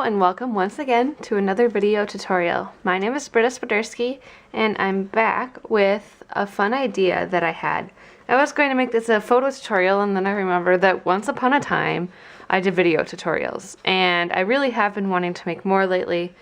and welcome once again to another video tutorial. My name is Britta Swiderski and I'm back with a fun idea that I had. I was going to make this a photo tutorial and then I remembered that once upon a time I did video tutorials and I really have been wanting to make more lately.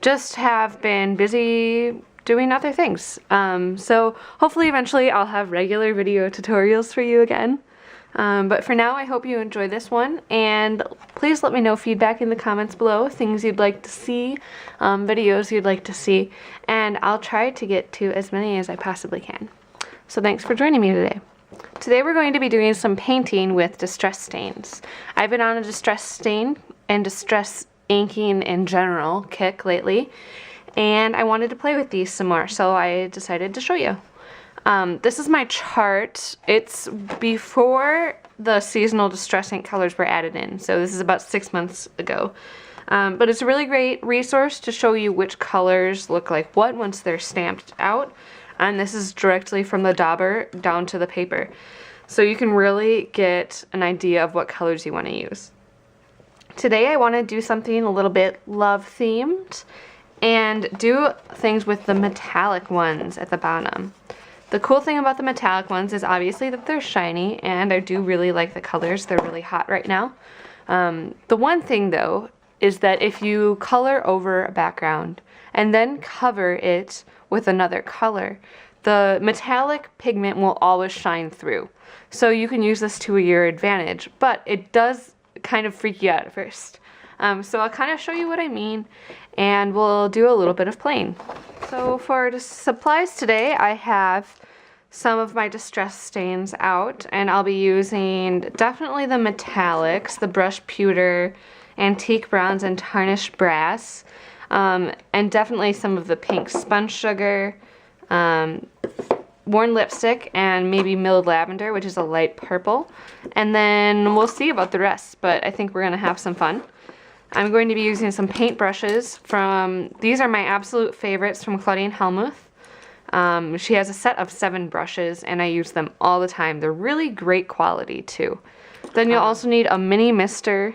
Just have been busy doing other things. So hopefully eventually I'll have regular video tutorials for you again. But for now, I hope you enjoy this one, and please let me know feedback in the comments below, things you'd like to see, videos you'd like to see, and I'll try to get to as many as I possibly can. So thanks for joining me today. Today we're going to be doing some painting with distress stains. I've been on a distress stain and distress inking in general kick lately, and I wanted to play with these some more, so I decided to show you. This is my chart. It's before the seasonal distress ink colors were added in, so this is about 6 months ago. But it's a really great resource to show you which colors look like what once they're stamped out, and this is directly from the dauber down to the paper. So you can really get an idea of what colors you want to use. Today I want to do something a little bit love themed and do things with the metallic ones at the bottom. The cool thing about the metallic ones is obviously that they're shiny, and I do really like the colors. They're really hot right now. The one thing though is that if you color over a background and then cover it with another color, the metallic pigment will always shine through. So you can use this to your advantage, but it does kind of freak you out at first. So I'll kind of show you what I mean, and we'll do a little bit of playing. So for the supplies today, I have some of my distress stains out, and I'll be using definitely the metallics, the brushed pewter, antique browns, and tarnished brass, and definitely some of the pink sponge sugar, worn lipstick, and maybe milled lavender, which is a light purple, and then we'll see about the rest, but I think we're gonna have some fun. I'm going to be using some paint brushes from, these are my absolute favorites from Claudine Hellmuth. She has a set of 7 brushes and I use them all the time. They're really great quality too. Then you'll also need a mini mister,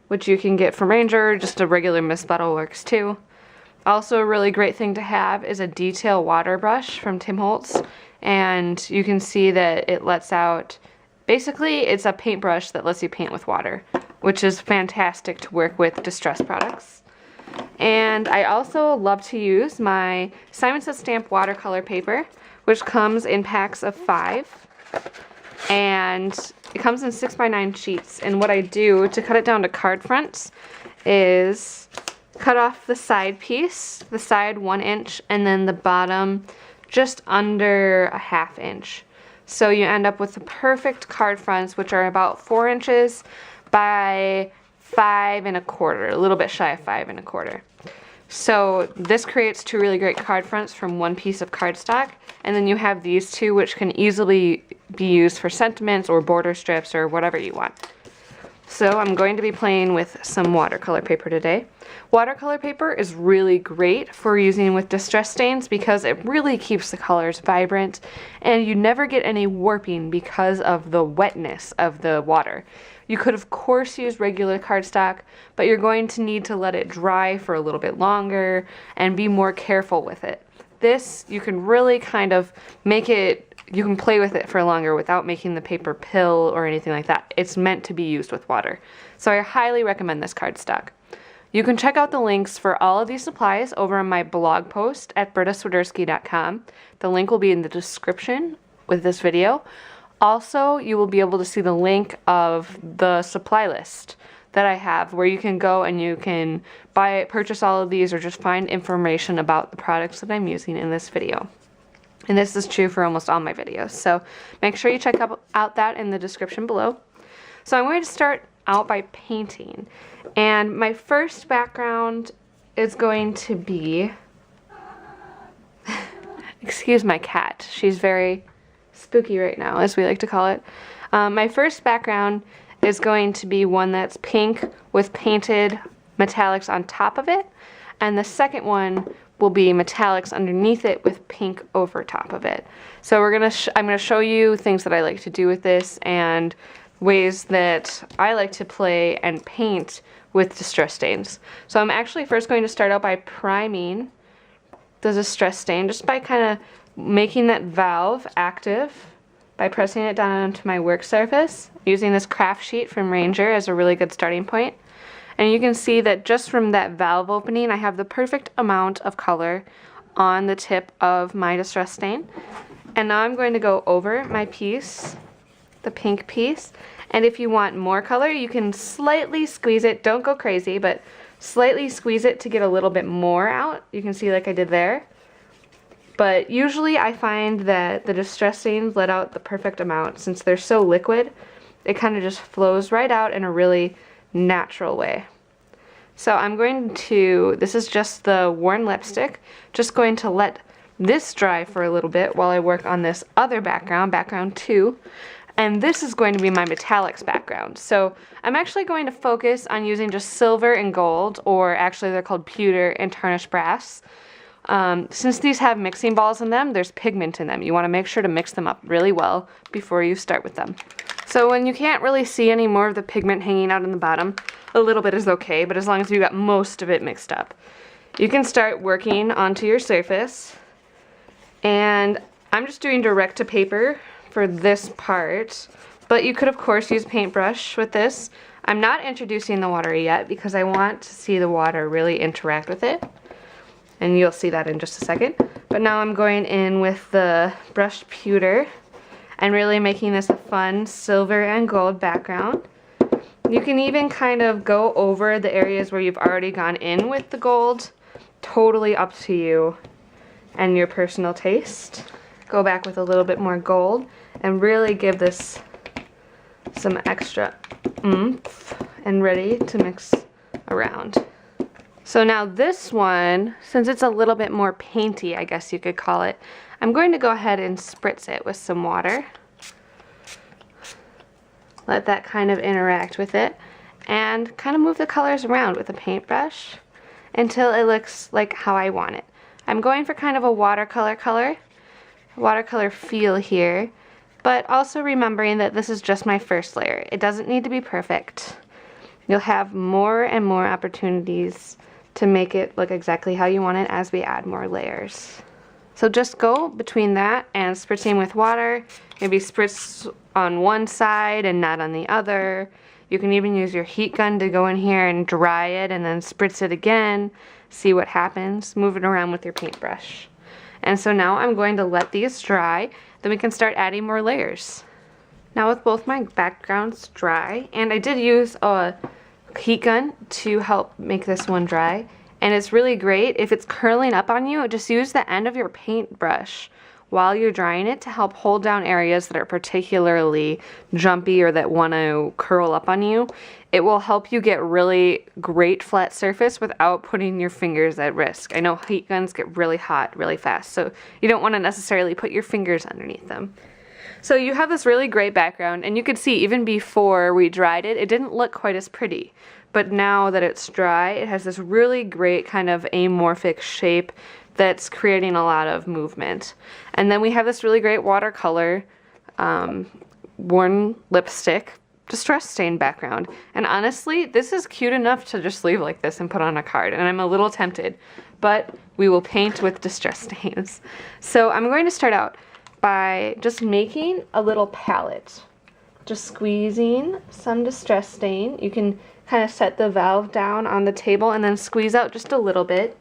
which you can get from Ranger, just a regular mist bottle works too. Also a really great thing to have is a detail water brush from Tim Holtz, and you can see that it lets out, basically it's a paintbrush that lets you paint with water, which is fantastic to work with distress products. And I also love to use my Simon Says Stamp watercolor paper, which comes in packs of 5. And it comes in 6x9 sheets. And what I do to cut it down to card fronts is cut off the side piece, the side 1 inch, and then the bottom just under a 1/2 inch. So you end up with the perfect card fronts, which are about 4 inches by 5 1/4, a little bit shy of 5 1/4. So this creates 2 really great card fronts from 1 piece of cardstock, and then you have these 2 which can easily be used for sentiments or border strips or whatever you want. So I'm going to be playing with some watercolor paper today. Watercolor paper is really great for using with distress stains because it really keeps the colors vibrant and you never get any warping because of the wetness of the water. You could of course use regular cardstock, but you're going to need to let it dry for a little bit longer and be more careful with it. This, you can really kind of make it, you can play with it for longer without making the paper pill or anything like that. It's meant to be used with water. So I highly recommend this cardstock. You can check out the links for all of these supplies over on my blog post at brittaswiderski.com. The link will be in the description with this video. Also, you will be able to see the link of the supply list that I have where you can go and you can purchase all of these or just find information about the products that I'm using in this video. And this is true for almost all my videos. So make sure you check out that in the description below. So I'm going to start out by painting. And my first background is going to be, excuse my cat, she's very spooky right now, as we like to call it. My first background is going to be one that's pink with painted metallics on top of it. And the second one will be metallics underneath it with pink over top of it. So I'm gonna show you things that I like to do with this and ways that I like to play and paint with distress stains. So I'm actually first going to start out by priming the distress stain just by kind of making that valve active by pressing it down onto my work surface, using this craft sheet from Ranger as a really good starting point. And you can see that just from that valve opening, I have the perfect amount of color on the tip of my distress stain. And now I'm going to go over my piece, the pink piece, and if you want more color, you can slightly squeeze it. Don't go crazy, but slightly squeeze it to get a little bit more out. You can see like I did there. But usually I find that the distress stains let out the perfect amount. Since they're so liquid, it kind of just flows right out in a really natural way. So I'm going to, this is just the worn lipstick, just going to let this dry for a little bit while I work on this other background, background 2. And this is going to be my metallics background. So I'm actually going to focus on using just silver and gold, or actually they're called pewter and tarnished brass. Since these have mixing balls in them, there's pigment in them. You want to make sure to mix them up really well before you start with them. So when you can't really see any more of the pigment hanging out in the bottom, a little bit is okay, but as long as you got most of it mixed up. You can start working onto your surface. And I'm just doing direct to paper for this part, but you could of course use paintbrush with this. I'm not introducing the water yet because I want to see the water really interact with it. And you'll see that in just a second. But now I'm going in with the brushed pewter and really making this a fun silver and gold background. You can even kind of go over the areas where you've already gone in with the gold. Totally up to you and your personal taste. Go back with a little bit more gold and really give this some extra oomph and ready to mix around. So now this one, since it's a little bit more painty, I guess you could call it, I'm going to go ahead and spritz it with some water. Let that kind of interact with it and kind of move the colors around with a paintbrush until it looks like how I want it. I'm going for kind of a watercolor feel here, but also remembering that this is just my first layer. It doesn't need to be perfect. You'll have more and more opportunities to make it look exactly how you want it as we add more layers. So just go between that and spritzing with water. Maybe spritz on one side and not on the other. You can even use your heat gun to go in here and dry it and then spritz it again. See what happens. Move it around with your paintbrush. And so now I'm going to let these dry. Then we can start adding more layers. Now with both my backgrounds dry, and I did use a heat gun to help make this one dry, and it's really great if it's curling up on you. Just use the end of your paintbrush while you're drying it to help hold down areas that are particularly jumpy or that want to curl up on you. It will help you get really great flat surface without putting your fingers at risk. I know heat guns get really hot really fast, so you don't want to necessarily put your fingers underneath them. So you have this really great background, and you could see even before we dried it, it didn't look quite as pretty. But now that it's dry, it has this really great kind of amorphic shape that's creating a lot of movement. And then we have this really great watercolor worn lipstick distress stain background. And honestly, this is cute enough to just leave like this and put on a card. And I'm a little tempted, but we will paint with distress stains. So I'm going to start out by just making a little palette. Just squeezing some distress stain. You can kind of set the valve down on the table and then squeeze out just a little bit.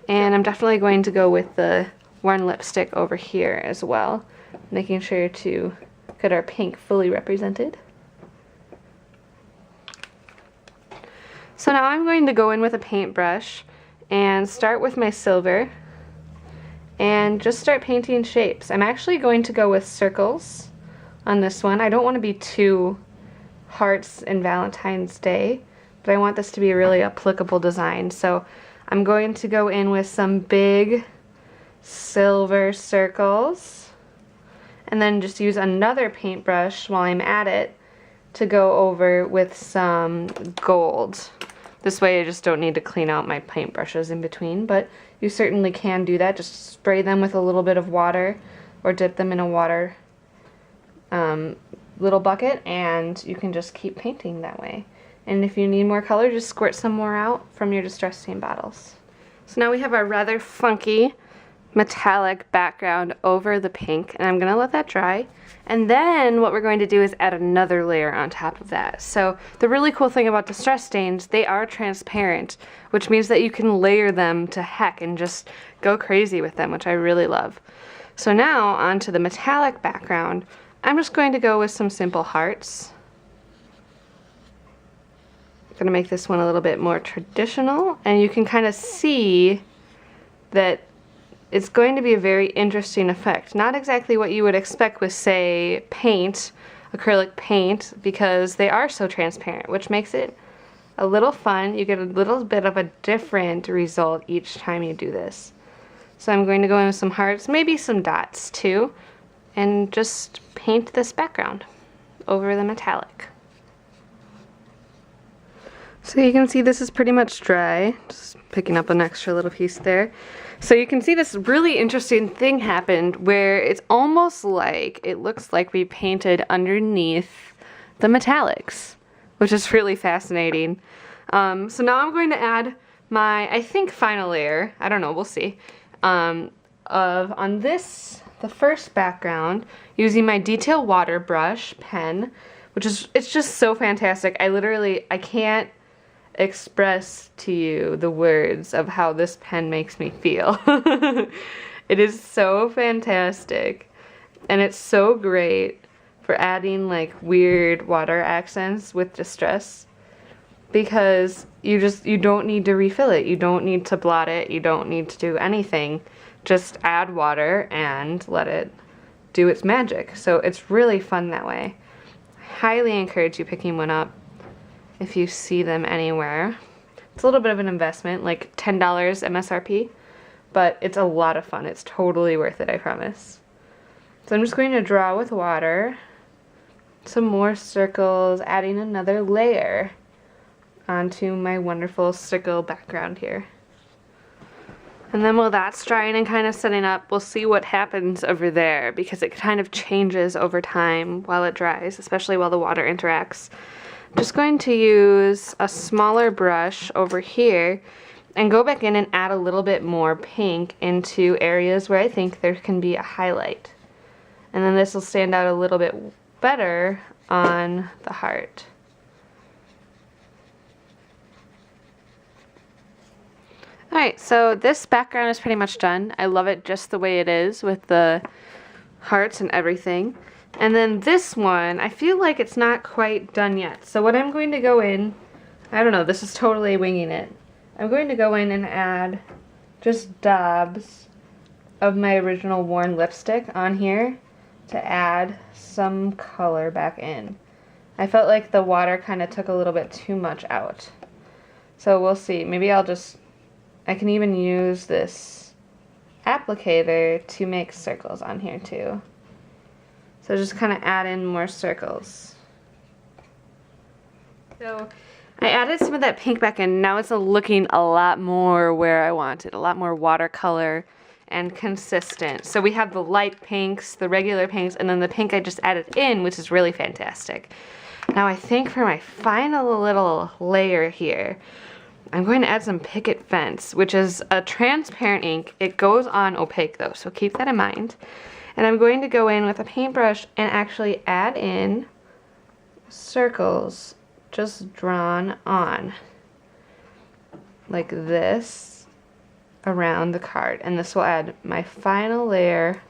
And I'm definitely going to go with the worn lipstick over here as well, making sure to get our pink fully represented. So now I'm going to go in with a paintbrush and start with my silver and just start painting shapes. I'm actually going to go with circles on this one. I don't want to be too hearts and Valentine's Day, but I want this to be a really applicable design. So I'm going to go in with some big silver circles and then just use another paintbrush while I'm at it to go over with some gold. This way I just don't need to clean out my paintbrushes in between, but you certainly can do that. Just spray them with a little bit of water or dip them in a water little bucket, and you can just keep painting that way. And if you need more color, just squirt some more out from your Distress Stain bottles. So now we have our rather funky metallic background over the pink, and I'm gonna let that dry. And then what we're going to do is add another layer on top of that. So the really cool thing about Distress Stains, they are transparent, which means that you can layer them to heck and just go crazy with them, which I really love. So now onto the metallic background, I'm just going to go with some simple hearts. I'm gonna make this one a little bit more traditional, and you can kind of see that it's going to be a very interesting effect. Not exactly what you would expect with, say, paint, acrylic paint, because they are so transparent, which makes it a little fun. You get a little bit of a different result each time you do this. So I'm going to go in with some hearts, maybe some dots too, and just paint this background over the metallic. So you can see this is pretty much dry, just picking up an extra little piece there. So you can see this really interesting thing happened where it's almost like, it looks like we painted underneath the metallics, which is really fascinating. So now I'm going to add my, I think, final layer, I don't know, we'll see, on this, the first background, using my Detail Water Brush pen, which is, it's just so fantastic. I can't express to you the words of how this pen makes me feel. It is so fantastic, and it's so great for adding like weird water accents with distress, because you don't need to refill it, you don't need to blot it, you don't need to do anything. Just add water and let it do its magic. So it's really fun that way. Highly encourage you picking one up if you see them anywhere. It's a little bit of an investment, like $10 MSRP, but it's a lot of fun. It's totally worth it, I promise. So I'm just going to draw with water, some more circles, adding another layer onto my wonderful circle background here. And then while that's drying and kind of setting up, we'll see what happens over there, because it kind of changes over time while it dries, especially while the water interacts. I'm just going to use a smaller brush over here and go back in and add a little bit more pink into areas where I think there can be a highlight. And then this will stand out a little bit better on the heart. Alright, so this background is pretty much done. I love it just the way it is with the hearts and everything. And then this one, I feel like it's not quite done yet. So what I'm going to go in, I don't know, this is totally winging it. I'm going to go in and add just dabs of my original worn lipstick on here to add some color back in. I felt like the water kind of took a little bit too much out. So we'll see. Maybe I can even use this applicator to make circles on here too. So just kind of add in more circles. So I added some of that pink back in. Now it's looking a lot more where I want it, a lot more watercolor and consistent. So we have the light pinks, the regular pinks, and then the pink I just added in, which is really fantastic. Now I think for my final little layer here, I'm going to add some Picket Fence, which is a transparent ink. It goes on opaque though, so keep that in mind. And I'm going to go in with a paintbrush and actually add in circles just drawn on like this around the card. And this will add my final layer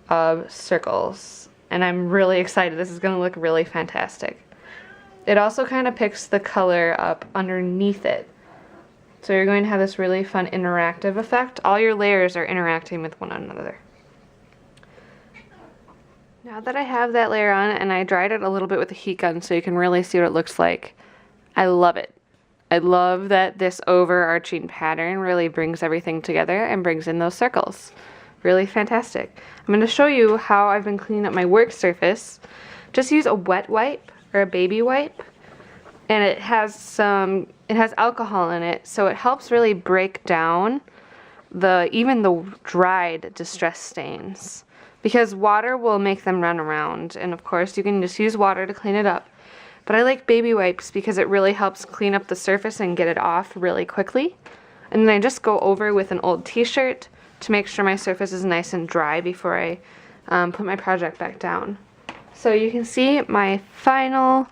of circles. And I'm really excited. This is going to look really fantastic. It also kind of picks the color up underneath it. So you're going to have this really fun interactive effect. All your layers are interacting with one another. Now that I have that layer on, and I dried it a little bit with a heat gun so you can really see what it looks like, I love it. I love that this overarching pattern really brings everything together and brings in those circles. Really fantastic. I'm going to show you how I've been cleaning up my work surface. Just use a wet wipe or a baby wipe, and it has alcohol in it, so it helps really break down even the dried distress stains, because water will make them run around, and of course you can just use water to clean it up. but I like baby wipes because it really helps clean up the surface and get it off really quickly. And then I just go over with an old t-shirt to make sure my surface is nice and dry before I put my project back down. So you can see my final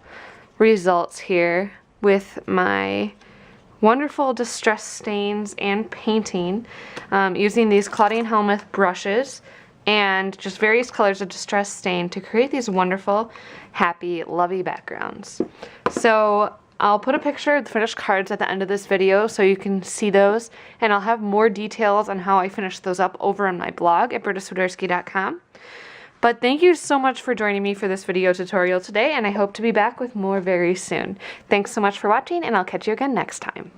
results here with my wonderful distress stains and painting using these Claudine Hellmuth brushes and just various colors of distress stain to create these wonderful, happy, lovey backgrounds. So I'll put a picture of the finished cards at the end of this video so you can see those, and I'll have more details on how I finish those up over on my blog at BrittaSwiderski.com. But thank you so much for joining me for this video tutorial today, and I hope to be back with more very soon. Thanks so much for watching, and I'll catch you again next time.